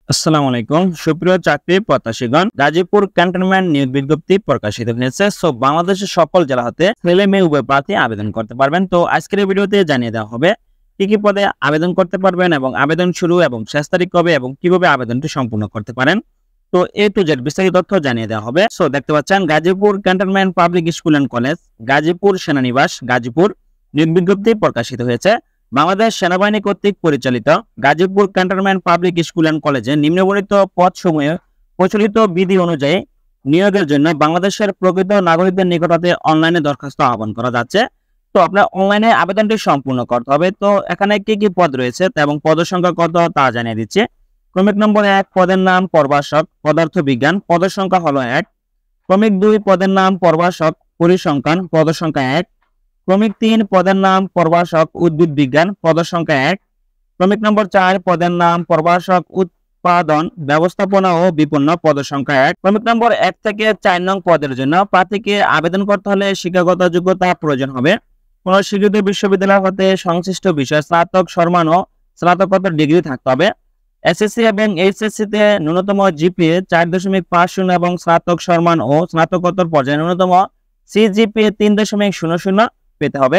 আসসালামু আলাইকুম সুপ্রিয় চাকরি প্রত্যাশীগণ, গাজীপুর ক্যান্টনমেন্ট নিয়োগ বিজ্ঞপ্তি প্রকাশিত হয়েছে। বাংলাদেশের সকল জেলা হতে ছেলে মেয়ে উভয় প্রার্থী আবেদন করতে পারবেন। তো আজকের এই ভিডিওতে জানিয়ে দেওয়া হবে কি কি পদে আবেদন করতে পারবেন এবং আবেদন শুরু এবং শেষ তারিখ কবে এবং কিভাবে আবেদনটি সম্পূর্ণ করতে পারেন। তো টু জেড বিস্তারিত তথ্য জানিয়ে দেওয়া হবে। দেখতে পাচ্ছেন Gazipur cantonment public school and college, Gazipur সেনানিবাস, গাজীপুর নিয়োগ বিজ্ঞপ্তি প্রকাশিত হয়েছে। বাংলাদেশ সেনাবাহিনী কর্তৃক পরিচালিত Gazipur cantonment public school and কলেজে নিম্নবর্ণিত পদসমূহে প্রচলিত বিধি অনুযায়ী নিয়োগের জন্য বাংলাদেশের প্রকৃত নাগরিকদের নিকট হতে অনলাইনে দরখাস্ত আহ্বান করা যাচ্ছে। তো আপনার অনলাইনে আবেদনটি সম্পূর্ণ করতে হবে। তো এখানে কি কি পদ রয়েছে এবং পদের সংখ্যা কত তা জানিয়ে দিচ্ছে। ক্রমিক নম্বর 1 পদের নাম প্রভাষক পদার্থ বিজ্ঞান, পদের সংখ্যা হলো 1। ক্রমিক 2 পদের নাম প্রভাষক পরিসংখ্যান, পদের সংখ্যা 1। ক্রমিক 3 পদের নাম প্রভাষক উদ্ভিদ বিজ্ঞান, পদের সংখ্যা 1। ক্রমিক নম্বর 4 পদের নাম প্রভাষক উৎপাদন ব্যবস্থাপনা ও বিপণন, পদের সংখ্যা 1। ক্রমিক নম্বর 1 থেকে 4 নং পদের জন্য প্রার্থীকে আবেদন করতে হলে শিক্ষাগত যোগ্যতা প্রয়োজন হবে। কোন স্বীকৃত বিশ্ববিদ্যালয় হতে সংশ্লিষ্ট বিষয়ে স্নাতক সম্মান ও স্নাতকোত্তর ডিগ্রি থাকতে হবে। এসএসসি এবং এইচএসসি তে ন্যূনতম জিপিএ 4.50 এবং স্নাতক সম্মান ও স্নাতকোত্তর পর্যায়ে ন্যূনতম সিজিপিএ 3.00 পেতে হবে।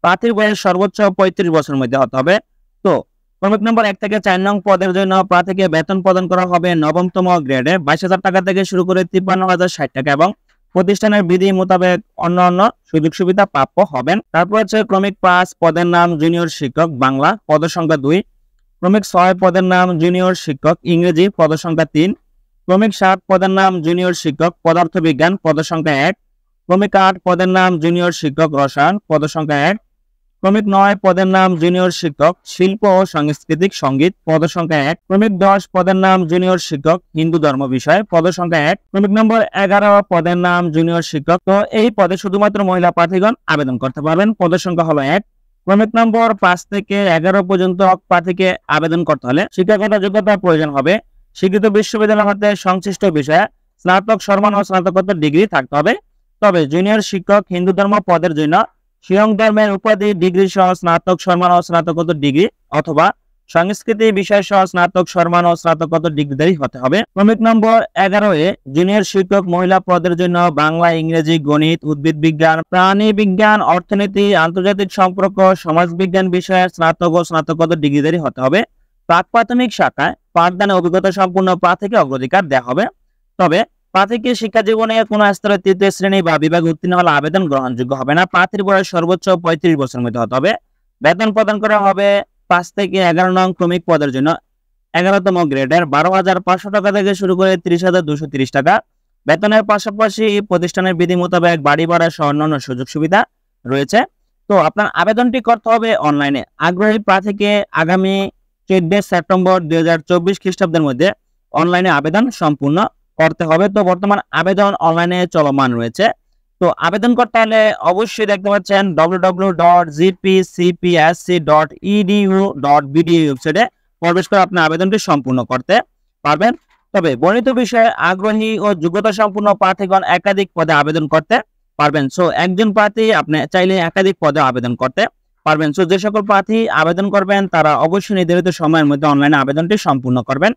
প্রার্থীর বয়স সর্বোচ্চ 35 বছরের মধ্যে হতে হবে। তো ক্রমিক নম্বর 1 থেকে 4 নং পদের জন্য প্রার্থীকে বেতন প্রদান করা হবে নবমতম গ্রেডে 22,000 টাকা থেকে শুরু করে 53,060 টাকা এবং প্রতিষ্ঠানের বিধি মোতাবেক অন্যান্য সুযোগ সুবিধা প্রাপ্য হবেন। তারপর হচ্ছে ক্রমিক 5 পদের নাম জুনিয়র শিক্ষক বাংলা, পদের সংখ্যা 2। ক্রমিক 6 পদের নাম জুনিয়র শিক্ষক ইংরেজি, পদের সংখ্যা 3। ক্রমিক 7 পদের নাম জুনিয়র শিক্ষক পদার্থ বিজ্ঞান, পদের সংখ্যা 1। ক্রমিক 8 পদের নাম জুনিয়র শিক্ষক রসায়ন, পদের সংখ্যা 1। ক্রমিক 9 পদের নাম জুনিয়র শিক্ষক শিল্প ও সাংস্কৃতিক সঙ্গীত, পদের সংখ্যা 1। ক্রমিক 10 পদের নাম জুনিয়র শিক্ষক হিন্দু ধর্ম বিষয়, পদের সংখ্যা 1। ক্রমিক নম্বর 11 পদের নাম জুনিয়র শিক্ষক। তো এই পদে শুধুমাত্র মহিলা প্রার্থীগণ আবেদন করতে পারবেন, পদের সংখ্যা হলো 1। ক্রমিক নম্বর 5 থেকে 11 পর্যন্ত প্রার্থীকে আবেদন করতে হলে শিক্ষাগত যোগ্যতার প্রয়োজন হবে। স্বীকৃত বিশ্ববিদ্যালয় হতে সংশ্লিষ্ট বিষয়ে স্নাতক সম্মান ও স্নাতকোত্তর ডিগ্রি থাকতে হবে। তবে জুনিয়র শিক্ষক হিন্দু ধর্ম পদের জন্য শিয়ং ধর্মের উপাধি ডিগ্রি সহ স্নাতক সম্মান ও স্নাতকোত্তর ডিগ্রি অথবা সংস্কৃতি বিষয় সহ স্নাতক সম্মান ও স্নাতকোত্তর ডিগ্রিধারী হতে হবে। ক্রমিক নম্বর 11 জুনিয়র শিক্ষক মহিলা পদের জন্য বাংলা, ইংরেজি, গণিত, উদ্ভিদ বিজ্ঞান, প্রাণী বিজ্ঞান, অর্থনীতি, আন্তর্জাতিক সম্পর্ক, সমাজ বিজ্ঞান বিষয়ে স্নাতক ও স্নাতকোত্তর ডিগ্রিধারী হতে হবে। প্রাক প্রাথমিক শাখায় পাঠদানে অভিজ্ঞতা সম্পন্ন প্রার্থীকে অগ্রাধিকার দেওয়া হবে। তবে প্রার্থীকে শিক্ষা জীবনে কোন স্তরে 3য় শ্রেণী বা বিভাগে উত্তীর্ণ হলে আবেদন গ্রহণযোগ্য হবে না। প্রার্থীর বয়স সর্বোচ্চ 35 বছরের মধ্যে হতে হবে। বেতন প্রদান করা হবে 5 থেকে 11 নং ক্রমিক পদের জন্য 11তম গ্রেডের 12,500 টাকা থেকে শুরু করে 30,230 টাকা। বেতনের পাশাপাশি প্রতিষ্ঠানের বিধি মোতাবেক বাড়ি ভাড়া সহ অন্যান্য সুযোগ সুবিধা রয়েছে। তো আপনার আবেদনটি করতে হবে অনলাইনে। আগ্রহী প্রার্থীকে আগামী 14 সেপ্টেম্বর 2024 খ্রিস্টাব্দের মধ্যে অনলাইনে আবেদন সম্পূর্ণ করতে হবে। তো বর্তমান আবেদন অনলাইনে চলমান রয়েছে। তো আবেদন করতে হলে অবশ্যই দেখতে পাচ্ছেন www.gpscpsc.edu.bd ওয়েবসাইটে প্রবেশ করে আপনি আবেদনটি সম্পূর্ণ করতে পারবেন। তবে বর্ণিত বিষয়ে আগ্রহী ও যোগ্যতা সম্পন্ন প্রার্থীগণ একাধিক পদে আবেদন করতে পারবেন। একজন প্রার্থী আপনি চাইলে একাধিক পদে আবেদন করতে পারবেন। যে সকল প্রার্থী আবেদন করবেন তারা অবশ্যই নির্ধারিত সময়ের মধ্যে অনলাইনে আবেদনটি সম্পূর্ণ করবেন।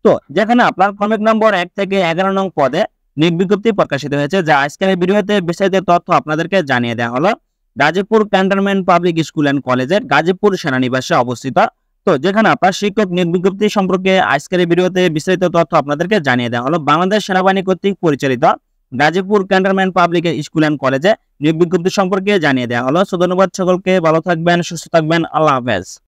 তো যেখানে আপনার ক্রমিক নম্বর 1 থেকে 11 নং পদে নিয়োগ বিজ্ঞপ্তি প্রকাশিত হয়েছে, যা আজকের এই ভিডিওতে বিস্তারিত তথ্য আপনাদেরকে জানিয়ে দেওয়া হলো। Gazipur cantonment public school and কলেজের গাজীপুর সেনানিবাসে অবস্থিত। তো যেখানে আপনার শিক্ষক নিয়োগ বিজ্ঞপ্তি সম্পর্কে আজকের এই ভিডিওতে বিস্তারিত তথ্য আপনাদেরকে জানিয়ে দেওয়া হলো। বাংলাদেশ সেনাবাহিনী কর্তৃক পরিচালিত Gazipur cantonment public school and কলেজে নিয়োগ বিজ্ঞপ্তি সম্পর্কে জানিয়ে দেওয়া হলো। ধন্যবাদ সকলকে, ভালো থাকবেন, সুস্থ থাকবেন, আল্লাহ হাফেজ।